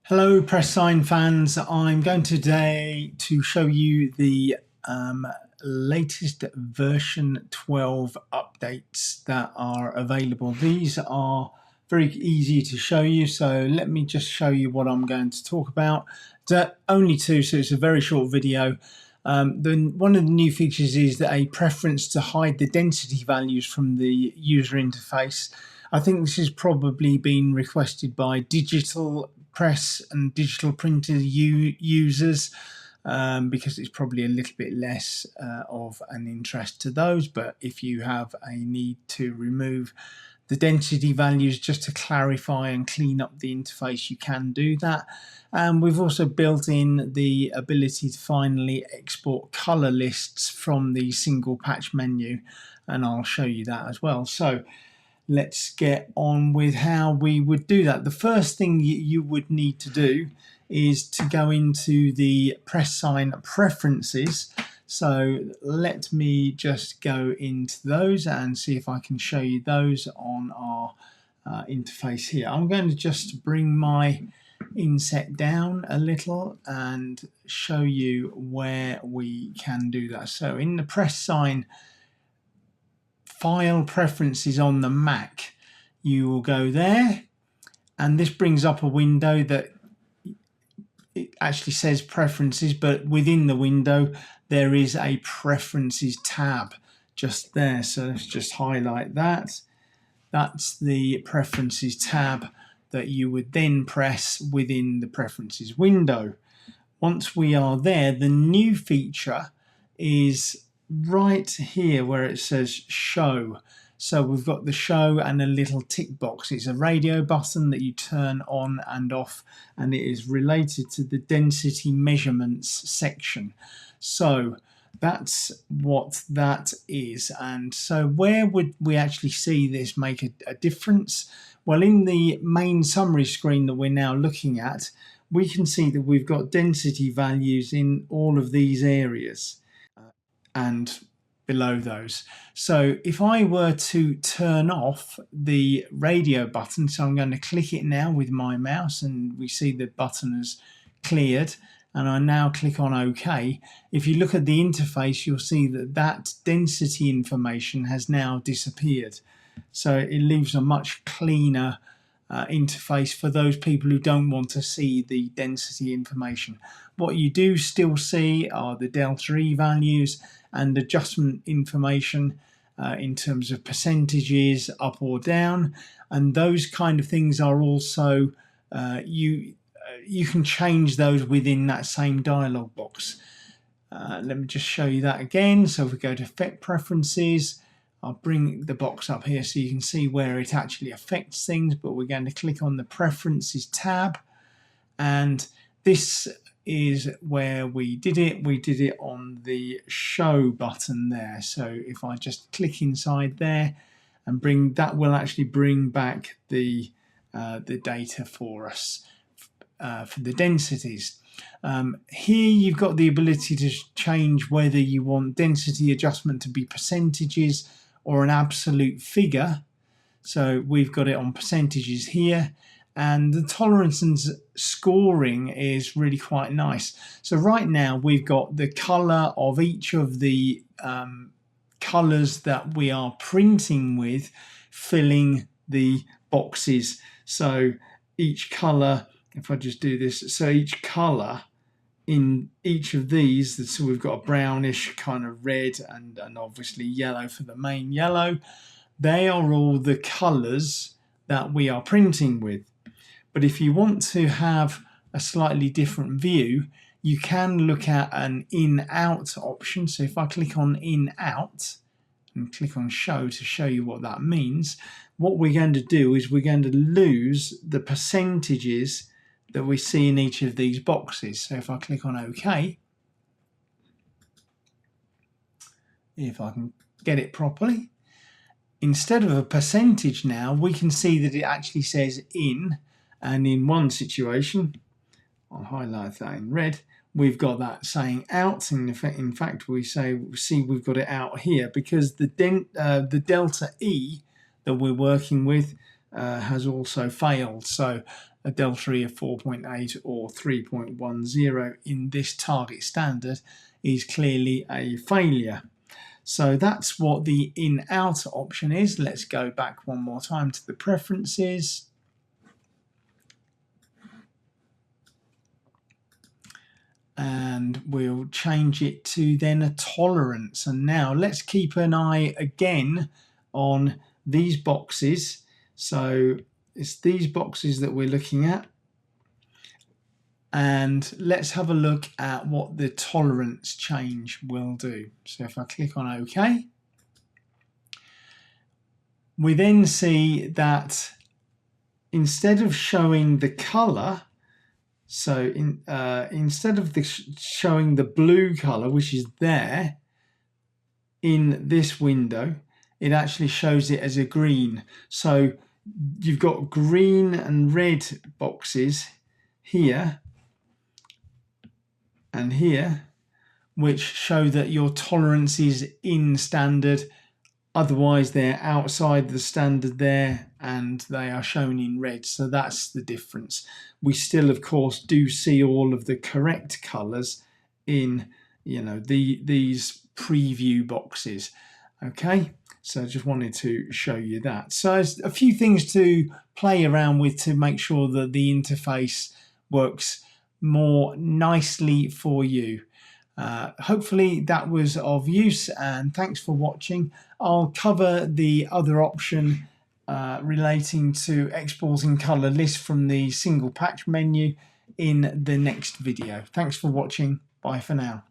Hello pressSIGN fans, I'm going today to show you the latest version 12 updates that are available. These are very easy to show you, so let me just show you what I'm going to talk about. Only two, so it's a very short video. One of the new features is that a preference to hide the density values from the user interface. I think this has probably been requested by digital press and digital printer users because it's probably a little bit less of an interest to those. But if you have a need to remove the density values just to clarify and clean up the interface, you can do that. And we've also built in the ability to finally export color lists from the single patch menu, and I'll show you that as well. So let's get on with how we would do that. The first thing you would need to do is to go into the pressSIGN preferences. So let me just go into those and see if I can show you those on our interface here. I'm going to just bring my inset down a little and show you where we can do that. So in the pressSIGN file preferences on the Mac, you will go there, and this brings up a window that it actually says preferences, but within the window there is a preferences tab just there. So let's just highlight that. That's the preferences tab that you would then press within the preferences window. Once we are there, the new feature is right here where it says show. So we've got the show and a little tick box. It's a radio button that you turn on and off, and it is related to the density measurements section. So that's what that is. And so where would we actually see this make a difference? Well, in the main summary screen that we're now looking at, we can see that we've got density values in all of these areas and below those. So if I were to turn off the radio button, so I'm going to click it now with my mouse, and we see the button has cleared, and I now click on OK. If you look at the interface, you'll see that that density information has now disappeared. So it leaves a much cleaner interface for those people who don't want to see the density information. What you do still see are the delta E values and adjustment information in terms of percentages up or down, and those kind of things are also you can change those within that same dialog box. Let me just show you that again. So if we go to Effect Preferences, I'll bring the box up here so you can see where it actually affects things, but we're going to click on the Preferences tab, and this is where we did it. We did it on the Show button there. So if I just click inside there and bring that, will actually bring back the data for us for the densities. Here you've got the ability to change whether you want density adjustment to be percentages or an absolute figure. So we've got it on percentages here, and the tolerance and scoring is really quite nice. So right now we've got the color of each of the colors that we are printing with filling the boxes. So each color, if I just do this, so each color in each of these, so we've got a brownish kind of red and obviously yellow for the main yellow. They are all the colors that we are printing with. But if you want to have a slightly different view, you can look at an in-out option. So if I click on in-out and click on show to show you what that means, what we're going to do is we're going to lose the percentages that we see in each of these boxes. So if I click on OK, if I can get it properly, instead of a percentage now, we can see that it actually says in, and in one situation, I'll highlight that in red, we've got that saying out. In fact, we see we've got it out here because the delta E that we're working with has also failed. So a delta E of 4.8 or 3.10 in this target standard is clearly a failure. So that's what the in-out option is. Let's go back one more time to the preferences. And we'll change it to then a tolerance. And now let's keep an eye again on these boxes. So it's these boxes that we're looking at. And let's have a look at what the tolerance change will do. So if I click on OK, we then see that instead of showing the color, so instead of showing the blue color, which is there in this window, it actually shows it as a green. So you've got green and red boxes here and here, which show that your tolerance is in standard. Otherwise, they're outside the standard there, and they are shown in red. So that's the difference. We still, of course, do see all of the correct colours in, these preview boxes. Okay, so I just wanted to show you that. So there's a few things to play around with to make sure that the interface works more nicely for you. Hopefully that was of use, and thanks for watching. I'll cover the other option relating to exporting color list from the single patch menu in the next video. Thanks for watching. Bye for now.